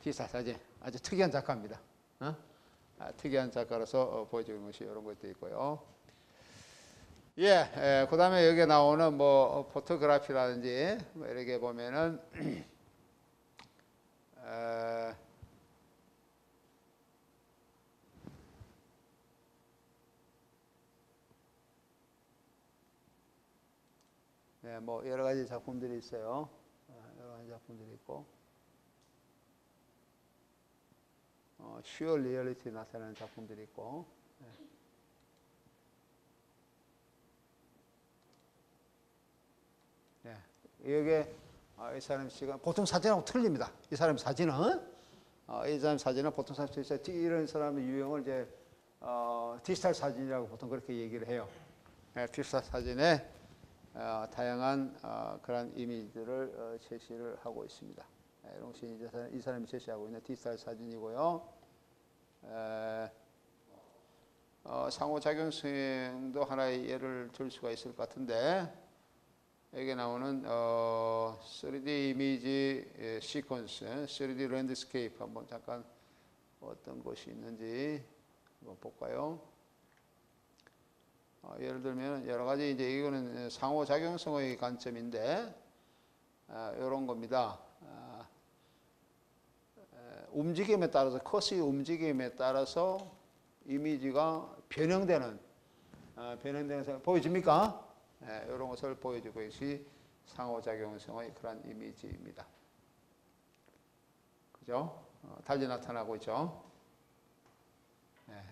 Speaker 1: 디지털 사진 아주 특이한 작가입니다. 특이한 작가로서 보여주는 것이 이런 것도 있고요. 예, 그 다음에 여기에 나오는 뭐 포토그래피라든지 뭐 이렇게 보면은 네, 뭐 여러 가지 작품들이 있어요. 여러 가지 작품들이 있고, 슈어 리얼리티 나타나는 작품들이 있고, 네. 여기에 이 사람 시간 보통 사진하고 틀립니다. 이 사람 사진은 이 사람 사진은 보통 사진 이런 사람의 유형을 이제 디지털 사진이라고 보통 그렇게 얘기를 해요. 디지털 사진에 다양한 그런 이미지들을 제시를 하고 있습니다. 이런 것이 이제 이 사람이 제시하고 있는 디지털 사진이고요. 상호작용성도 하나의 예를 들 수가 있을 것 같은데 여기 나오는 3D 이미지 시퀀스, 3D 랜드스케이프 한번 잠깐 어떤 것이 있는지 한번 볼까요? 예를 들면 여러 가지 이제 이거는 상호작용성의 관점인데 이런 겁니다. 움직임에 따라서 컷의 움직임에 따라서 이미지가 변형되는 보여집니까? 이런 것을 보여주고 있이 상호작용성의 그런 이미지입니다. 그죠? 달리 나타나고 있죠.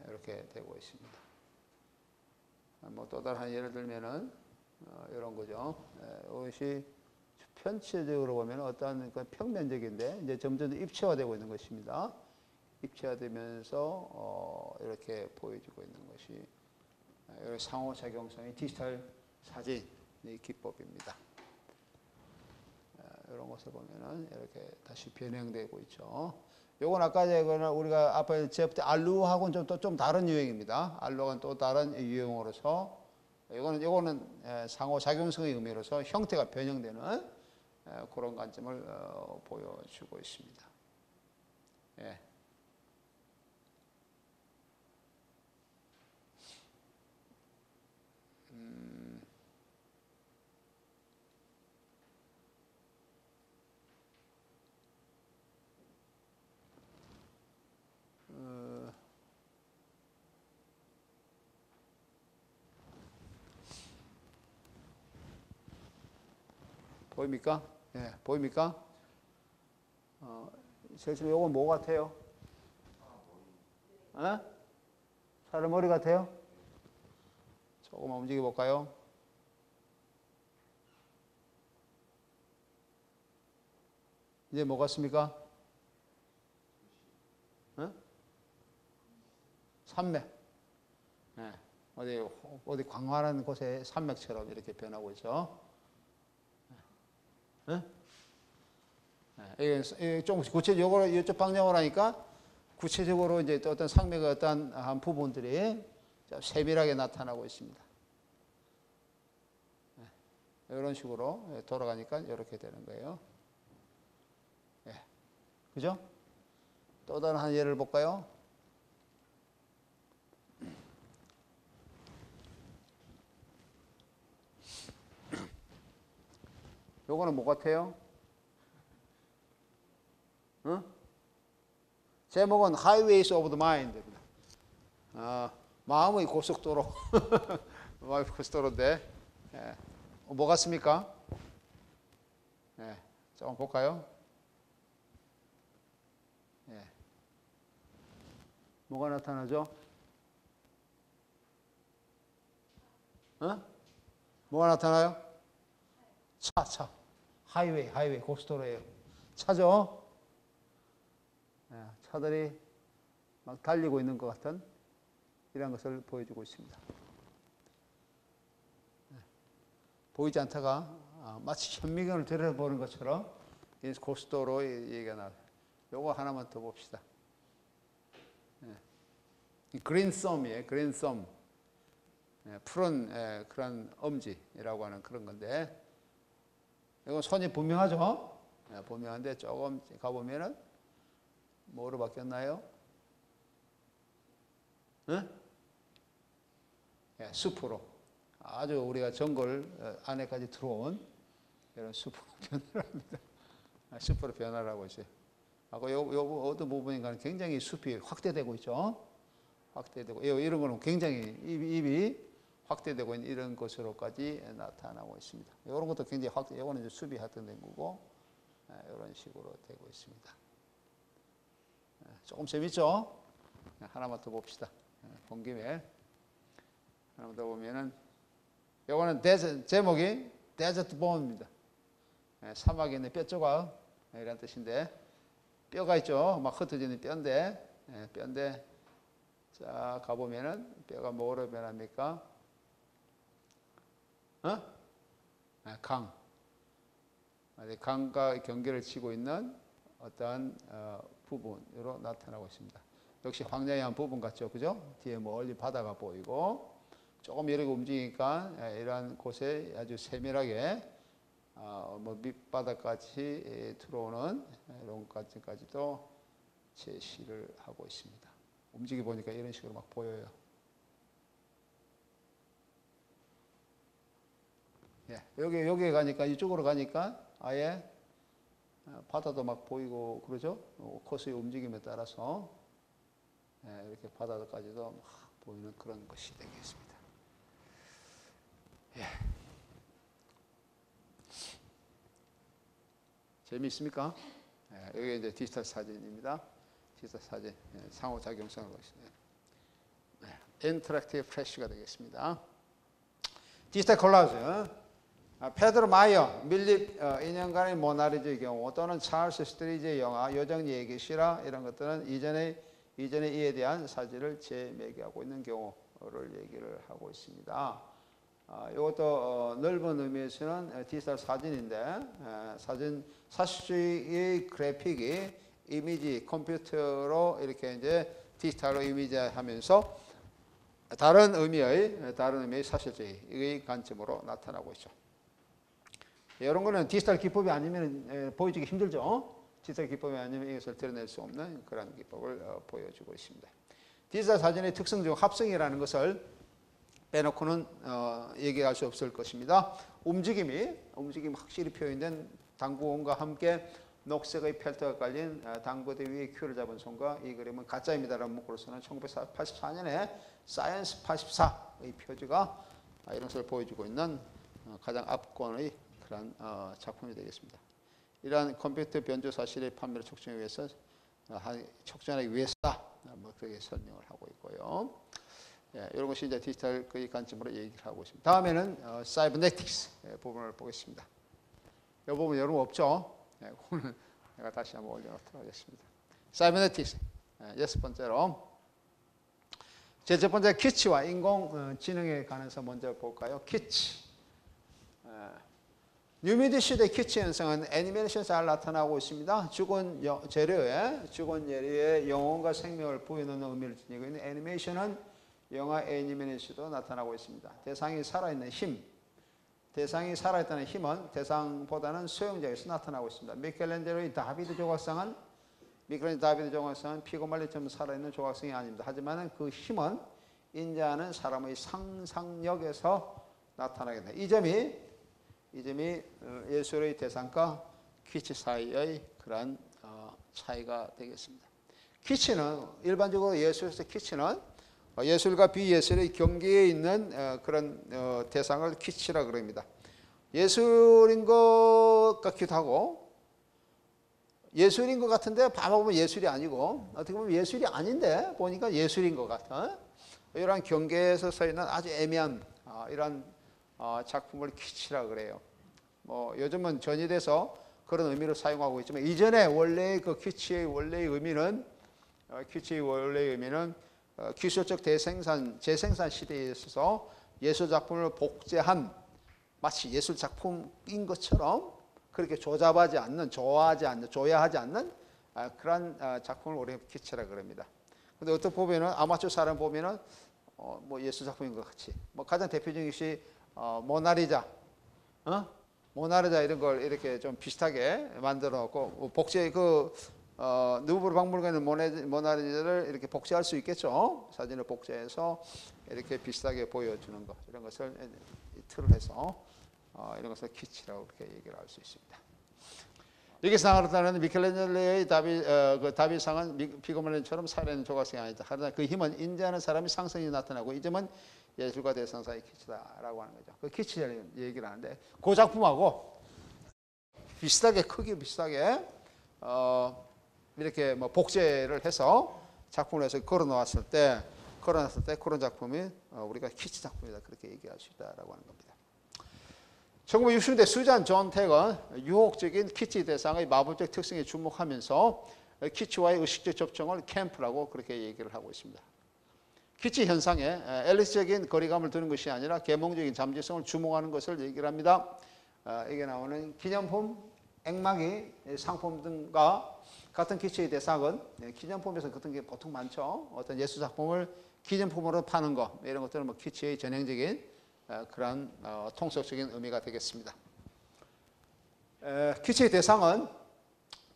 Speaker 1: 이렇게 되고 있습니다. 뭐 또 다른 예를 들면은 이런 거죠. 이것이 편체적으로 보면 어떤 그 평면적인데 이제 점점 입체화되고 있는 것입니다. 입체화되면서 이렇게 보여주고 있는 것이 상호작용성의 디지털 사진의 기법입니다. 이런 것을 보면은 이렇게 다시 변형되고 있죠. 요건 아까 우리가 앞에 제때 알루하고는 좀 다른 유형입니다. 알루와는 또 다른 유형으로서 요거는 상호작용성의 의미로서 형태가 변형되는 그런 관점을 보여주고 있습니다. 예. 보입니까? 예, 보입니까? 실제로 요건 뭐 같아요? 사람 머리 같아요? 조금만 움직여 볼까요? 이제 뭐 같습니까? 산맥. 네. 어디 광활한 곳에 산맥처럼 이렇게 변하고 있죠. 네? 이게 좀 구체적으로 이쪽 방향으로 하니까 구체적으로 이제 또 어떤 산맥의 어떤 한 부분들이 세밀하게 나타나고 있습니다. 이런 식으로 돌아가니까 이렇게 되는 거예요. 그죠? 또 다른 한 예를 볼까요? 요거는 뭐 같아요? 제목은 Highways of the Mind입니다. 마음의 고속도로. 마음의 고속도로인데, 뭐 같습니까? 조금 볼까요? 뭐가 나타나죠? 뭐가 나타나요? 차. 하이웨이, 고속도로예요. 차죠? 차들이 막 달리고 있는 것 같은 이런 것을 보여주고 있습니다. 보이지 않다가 마치 현미경을 들여다보는 것처럼 이 고속도로 얘기가 나와요. 요거 하나만 더 봅시다. 그린썸이에요. 그린썸. 푸른 그런 엄지라고 하는 그런 건데 이건 선이 분명하죠? 분명한데 조금 가보면은 뭐로 바뀌었나요? 숲으로. 아주 우리가 정글 안에까지 들어온 이런 숲으로 변화를 합니다. 숲으로 변화를 하고 있어요. 요 어떤 부분인가는 굉장히 숲이 확대되고 있죠. 확대되고 이런 거는 굉장히 입이 확대되고 있는 이런 것으로까지 나타나고 있습니다. 이런 것도 굉장히 이거는 이제 숲이 확대된 거고 이런 식으로 되고 있습니다. 조금 재밌죠? 하나만 더 봅시다. 본 김에 하나만 더 보면은 이거는 제목이 데저트 본입니다. 사막에 있는 뼈 조각 이런 뜻인데 뼈가 있죠. 막 흩어지는 뼈인데 자 가보면은 뼈가 뭐로 변합니까? 강과 경계를 치고 있는 어떠한 부분으로 나타나고 있습니다. 역시 황야의 한 부분 같죠, 그죠? 뒤에 멀리 바다가 보이고 조금 이렇게 움직이니까 이러한 곳에 아주 세밀하게 밑바닥까지 들어오는 이런 것까지도 제시를 하고 있습니다. 움직여 보니까 이런 식으로 막 보여요. 여기에 가니까 이쪽으로 가니까 아예 바다도 막 보이고 그러죠. 코스의 움직임에 따라서 이렇게 바다까지도 막 보이는 그런 것이 되겠습니다. 재미있습니까? 여기 이제 디지털 사진입니다. 디지털 사진 상호작용성을 보겠습니다. 인터랙티브 프레쉬가 되겠습니다. 디지털 콜라주. 페드로 마이어, 밀립 인형간의 모나리자의 경우 또는 찰스 스트리지의 영화, 요정 얘기, 실화 이런 것들은 이전에 이에 대한 사실을 재매개하고 있는 경우를 얘기를 하고 있습니다. 이것도 넓은 의미에서는 디지털 사진인데 사실주의의 그래픽이 이미지 컴퓨터로 이렇게 이제 디지털로 이미지하면서 다른 의미의 사실주의의 관점으로 나타나고 있죠. 이런 거는 디지털 기법이 아니면 보여주기 힘들죠. 디지털 기법이 아니면 이것을 드러낼 수 없는 그런 기법을 보여주고 있습니다. 디지털 사진의 특성 중 합성이라는 것을 빼놓고는 얘기할 수 없을 것입니다. 움직임이 확실히 표현된 당구공과 함께 녹색의 펠트가 깔린 당구대 위에 큐를 잡은 손과 이 그림은 가짜입니다라는 문구로서는 1984년에 사이언스 84의 표지가 이런 것을 보여주고 있는 가장 압권의 그런 작품이 되겠습니다. 이러한 컴퓨터 변조 사실의 판매를 촉진하기 위해서다. 뭐 그렇게 설명을 하고 있고요. 이런 것이 이제 디지털 그 관점으로 얘기를 하고 있습니다. 다음에는 사이버네틱스 부분을 보겠습니다. 이 부분 여러분 없죠? 오늘 내가 다시 한번 올려놓도록 하겠습니다. 사이버네틱스. 여섯 번째로 첫 번째 키치와 인공지능에 관해서 먼저 볼까요? 키치. 뉴미디 시대 키치 현상은 애니메이션 잘 나타나고 있습니다. 죽은 재료에 영혼과 생명을 부여하는 의미를 지니고 있는 애니메이션은 영화 애니메이션도 나타나고 있습니다. 대상이 살아있는 힘, 대상이 살아있다는 힘은 대상보다는 수용자에서 나타나고 있습니다. 미켈란젤로의 다비드 조각상은 피고말리처럼 살아있는 조각상이 아닙니다. 하지만 그 힘은 인자하는 사람의 상상력에서 나타나게 됩니다. 이 점이 예술의 대상과 키치 사이의 그런 차이가 되겠습니다. 키치는 일반적으로 예술에서 키치는 예술과 비예술의 경계에 있는 그런 대상을 키치라 그럽니다. 예술인 것 같기도 하고 예술인 것 같은데 봐보면 예술이 아니고 어떻게 보면 예술이 아닌데 보니까 예술인 것 같아. 이러한 경계에서 서 있는 아주 애매한 이러한 작품을 키치라 그래요. 뭐 요즘은 전이돼서 그런 의미로 사용하고 있지만 이전에 원래의 그 키치의 원래의 의미는 기술적 재생산 시대에 있어서 예술 작품을 복제한 마치 예술 작품인 것처럼 그렇게 조잡하지 않는, 조야하지 않는 그런 작품을 우리가 키치라 그럽니다. 근데 어떻게 보면은 아마추어 사람 보면은 뭐 예술 작품인 것 같이. 뭐 가장 대표적인 것이 모나리자, 모나리자 이런 걸 이렇게 좀 비슷하게 만들어 놓고 복제 누브르 박물관에 모나리자를 이렇게 복제할 수 있겠죠. 사진을 복제해서 이렇게 비슷하게 보여주는 것 이런 것을 틀을 해서 이런 것을 키치라고 그렇게 얘기를 할 수 있습니다. 여기서 나타나는 미켈란젤로의 다윗상은 피그말린처럼 살아있는 조각상이 아니다. 하나 그 힘은 인지하는 사람이 상승이 나타나고 이 점은 예술과 대상 사이의 키치다라고 하는 거죠. 그 키치를 얘기를 하는데 그 작품하고 비슷하게 크기 비슷하게 이렇게 뭐 복제를 해서 작품을 해서 걸어놨을 때 그런 작품이 우리가 키치 작품이다 그렇게 얘기할 수 있다라고 하는 겁니다. 1960년대 수잔 존 택은 유혹적인 키치 대상의 마법적 특성에 주목하면서 키치와의 의식적 접촉을 캠프라고 그렇게 얘기를 하고 있습니다. 키치 현상에 앨리스적인 거리감을 두는 것이 아니라 계몽적인 잠재성을 주목하는 것을 얘기를 합니다. 이게 나오는 기념품, 액막이 상품 등과 같은 키치의 대상은 기념품에서 같은 게 보통 많죠. 어떤 예술 작품을 기념품으로 파는 거 이런 것들은 뭐 키치의 전형적인 그런 통속적인 의미가 되겠습니다. 키치의 대상은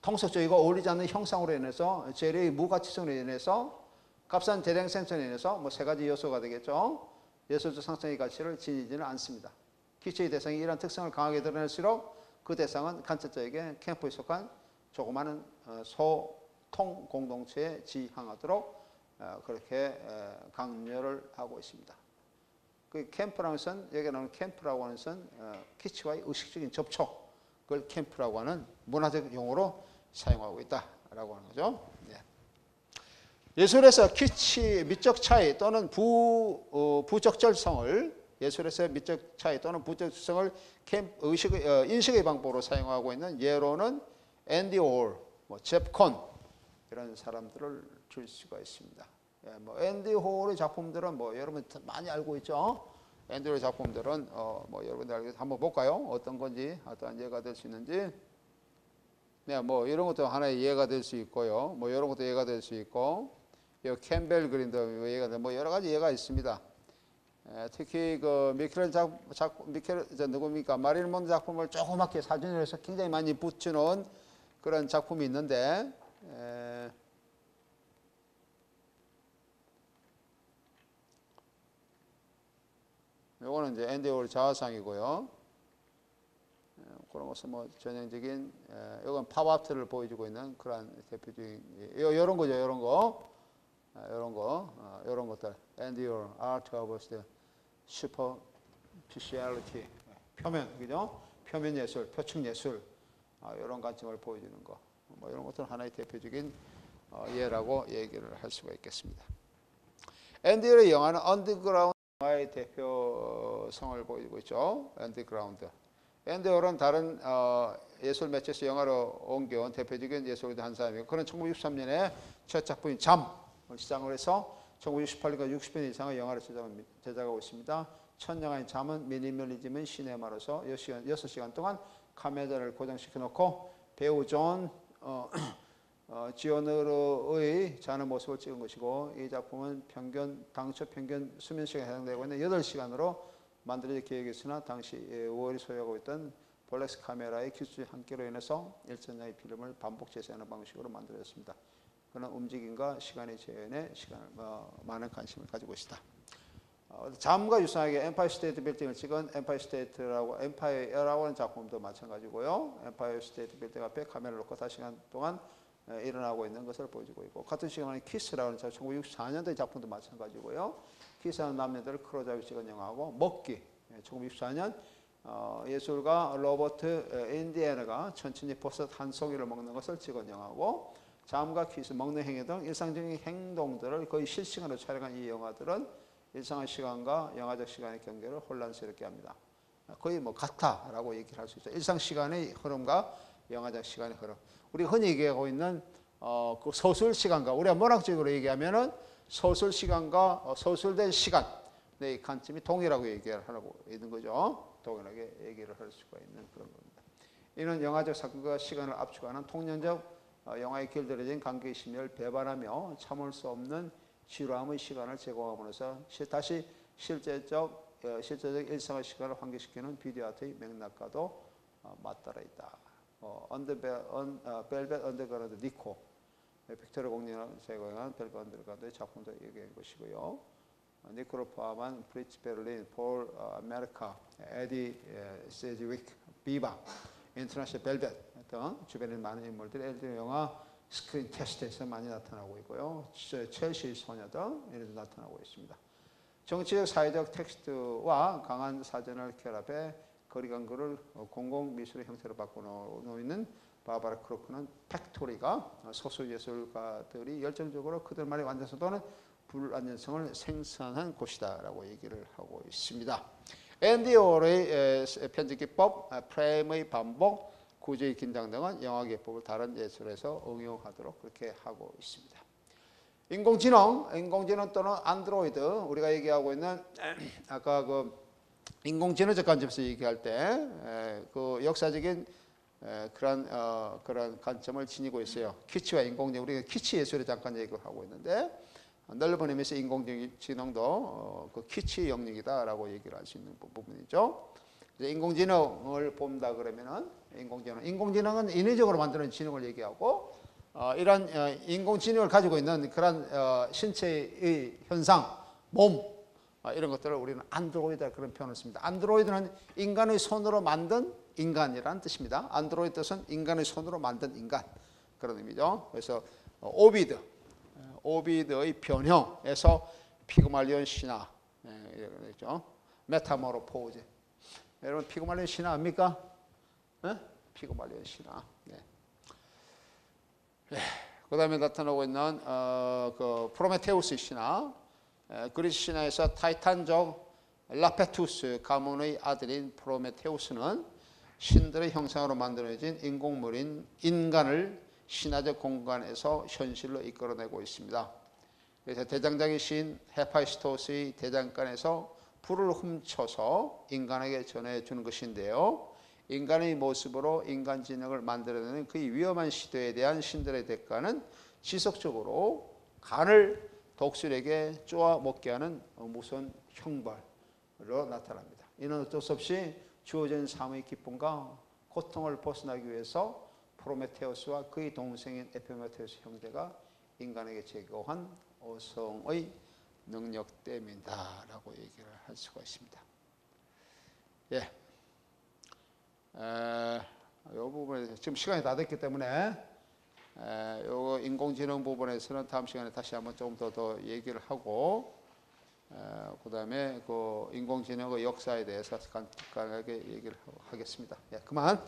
Speaker 1: 통속적이고 어울리지 않는 형상으로 인해서 재료의 무가치성으로 인해서 값싼 재량 생산으로 인해서 뭐 세 가지 요소가 되겠죠. 예술적 상승의 가치를 지니지는 않습니다. 키치의 대상이 이런 특성을 강하게 드러낼수록 그 대상은 간접적에게 캠프에 속한 조그마한 소통 공동체에 지향하도록 그렇게 강요를 하고 있습니다. 그 캠프라는 것은 여기 나오는 캠프라고 하는 것은 키치와의 의식적인 접촉, 그걸 캠프라고 하는 문화적 용어로 사용하고 있다라고 하는 거죠. 네. 예술에서 키치 미적 차이 또는 부적절성을 예술에서 미적 차이 또는 부적절성을 인식의 방법으로 사용하고 있는 예로는 앤디 올, 제프콘 이런 사람들을 줄 수가 있습니다. 뭐 앤디 홀의 작품들은 뭐 여러분 많이 알고 있죠. 앤디 홀의 작품들은 뭐 여러분들 알겠죠? 한번 볼까요? 어떤 건지 어떠한 이해가 될 수 있는지. 네, 뭐 이런 것도 하나의 이해가 될 수 있고요. 뭐 이런 것도 이해가 될 수 있고, 이 캠벨 그린도 이해가 돼. 뭐 여러 가지 이해가 있습니다. 특히 그 누굽니까? 마릴린 몬로 작품을 조그맣게 사진을 해서 굉장히 많이 붙여놓은 그런 작품이 있는데. 요거는 이제 앤디 월 자화상이고요. 그런 것은 뭐 전형적인, 요건 팝아트를 보여주고 있는 그런 대표적인, 요런 거죠, 요런 거. 요런 것들. 앤디 월, Art of the Superficiality. 표면, 그죠? 표면 예술, 표층 예술. 요런 관점을 보여주는 거. 뭐 이런 것들은 하나의 대표적인 예라고 얘기를 할 수가 있겠습니다. 앤디 월의 영화는 언더그라운드 영화의 대표성을 보이고 있죠. 언더그라운드. 앤디 월은 다른 예술 매체에서 영화로 옮겨온 대표적인 예술가 한 사람이고, 그는 1963년에 첫 작품인 잠을 시작을 해서 1968년까지 60편 이상의 영화를 제작하고 있습니다. 첫 영화인 잠은 미니멀리즘은 시네마로서 6시간 동안 카메라를 고정시켜 놓고 배우 존 지오너의 자는 모습을 찍은 것이고, 이 작품은 당초 평균 수면 시간에 해당되고 있는 8시간으로 만들어질 계획이었으나 당시 우월이 소유하고 있던 볼렉스 카메라의 기술 한계로 인해서 일정량의 필름을 반복 재생하는 방식으로 만들어졌습니다. 그는 움직임과 시간의 재현에 많은 관심을 가지고 있다. 잠과 유사하게 엠파이어 스테이트 빌딩을 찍은 엠파이어라고 하는 작품도 마찬가지고요. 엠파이어 스테이트 빌딩 앞에 카메라를 놓고 5시간 동안 일어나고 있는 것을 보여주고 있고, 같은 시간에 키스라는 1964년도의 작품도 마찬가지고요. 키스하는 남녀들을 크로즈하게 찍은 영화하고, 먹기 1964년 예술가 로버트 인디애나가 천천히 버섯 한 송이를 먹는 것을 찍은 영화고, 잠과 키스, 먹는 행위 등 일상적인 행동들을 거의 실시간으로 촬영한 이 영화들은 일상의 시간과 영화적 시간의 경계를 혼란스럽게 합니다. 거의 뭐 같다라고 얘기를 할 수 있죠. 일상 시간의 흐름과 영화적 시간의 흐름. 우리가 흔히 얘기하고 있는 그 소설 시간과, 우리가 문학적으로 얘기하면은 소설 시간과 소설된 시간, 네, 이 관점이 동일하고 얘기를 하고 있는 거죠. 동일하게 얘기를 할 수가 있는 그런 겁니다. 이는 영화적 사건과 시간을 압축하는 통념적 영화에 길들여진 관계의 심리를 배반하며 참을 수 없는 지루함의 시간을 제공함으로써 다시 실제적 일상의 시간을 환기시키는 비디오 아트의 맥락과도 맞닿아 있다. 벨벳 언더그라운드 니코, 빅토리아 공연을 제공한 벨벳 언더그라운드의 작품도 얘기한 것이고요. 니코를 포함한 프리츠 베를린, 폴 아메리카, 에디 세즈윅, 비바, 인터내셔널 벨벳 등 주변에 많은 인물들이 엘드 영화 스크린 테스트에서 많이 나타나고 있고요. 첼시 소녀 등 이런 데 나타나고 있습니다. 정치적 사회적 텍스트와 강한 사전을 결합해 거리감글을 공공미술의 형태로 바꿔놓는 바바라 크로크는 팩토리가 소수예술가들이 열정적으로 그들만의 완전성 또는 불완전성을 생산한 곳이다 라고 얘기를 하고 있습니다. 앤디 오어의 편집기법, 프레임의 반복, 구조의 긴장 등은 영화기법을 다른 예술에서 응용하도록 그렇게 하고 있습니다. 인공지능 또는 안드로이드, 우리가 얘기하고 있는 아까 그 인공지능적 관점에서 얘기할 때 그 역사적인 그런 관점을 지니고 있어요. 키치와 인공지능, 우리가 키치 예술에 잠깐 얘기를 하고 있는데 넓은 의미에서 인공지능도 그 키치 영역이다라고 얘기를 할 수 있는 부분이죠. 인공지능을 본다 그러면은 인공지능은 인위적으로 만드는 지능을 얘기하고, 이런 인공지능을 가지고 있는 그런 신체의 현상, 몸, 이런 것들을 우리는 안드로이드 그런 표현을 씁니다. 안드로이드는 인간의 손으로 만든 인간이라는 뜻입니다. 안드로이드 뜻은 인간의 손으로 만든 인간, 그런 의미죠. 그래서 오비드의 변형에서 피그말리온 신화, 이렇죠. 메타모르포즈. 여러분 피그말리온 신화 압니까? 네? 피그말리온 신화. 네. 그 다음에 나타나고 있는 그 프로메테우스 신화, 그리스 신화에서 타이탄족 라페투스 가문의 아들인 프로메테우스는 신들의 형상으로 만들어진 인공물인 인간을 신화적 공간에서 현실로 이끌어내고 있습니다. 그래서 대장장이 신 헤파이스토스의 대장간에서 불을 훔쳐서 인간에게 전해주는 것인데요. 인간의 모습으로 인간지능을 만들어내는 그 위험한 시도에 대한 신들의 대가는 지속적으로 간을 독수리에게 쪼아 먹게 하는 무서운 형벌로 나타납니다. 이는 어쩔 수 없이 주어진 삶의 기쁨과 고통을 벗어나기 위해서 프로메테우스와 그의 동생인 에피메테우스 형제가 인간에게 제공한 어성의 능력 때문이다 라고 얘기를 할 수가 있습니다. 예. 이 부분에 지금 시간이 다 됐기 때문에 요 인공지능 부분에서는 다음 시간에 다시 한번 조금 더 얘기를 하고, 그 다음에 그 인공지능의 역사에 대해서 간단하게 얘기를 하겠습니다. 예, 그만.